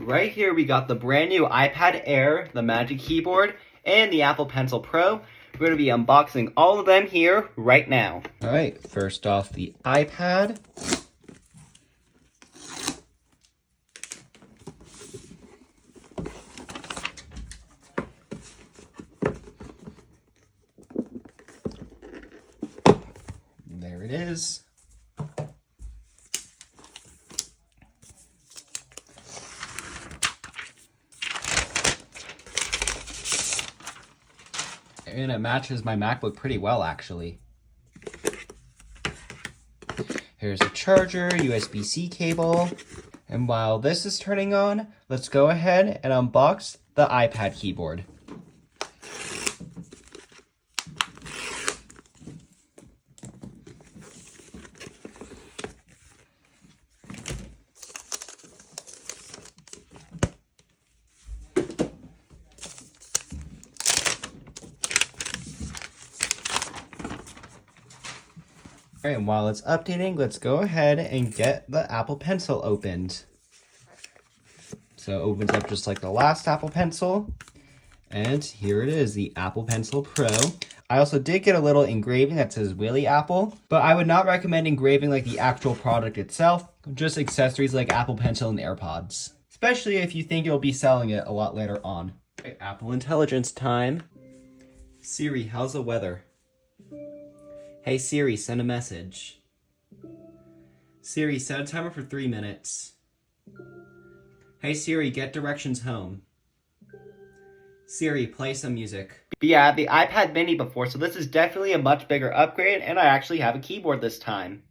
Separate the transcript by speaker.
Speaker 1: right here we got the brand new iPad Air, the Magic Keyboard, and the Apple Pencil Pro. We're going to be unboxing all of them here right now. Alright, first off the iPad. There it is. And it matches my MacBook pretty well, actually. Here's a charger, USB-C cable. And while this is turning on, let's go ahead and unbox the iPad keyboard. Alright, and while it's updating, let's go ahead and get the Apple Pencil opened. So it opens up just like the last Apple Pencil. And here it is, the Apple Pencil Pro. I also did get a little engraving that says Willy Apple, but I would not recommend engraving like the actual product itself, just accessories like Apple Pencil and AirPods. Especially if you think you'll be selling it a lot later on. Alright, Apple Intelligence time. Siri, how's the weather? Hey Siri, send a message. Siri, set a timer for 3 minutes. Hey Siri, get directions home. Siri, play some music. But yeah, I had the iPad mini before, so this is definitely a much bigger upgrade, and I actually have a keyboard this time.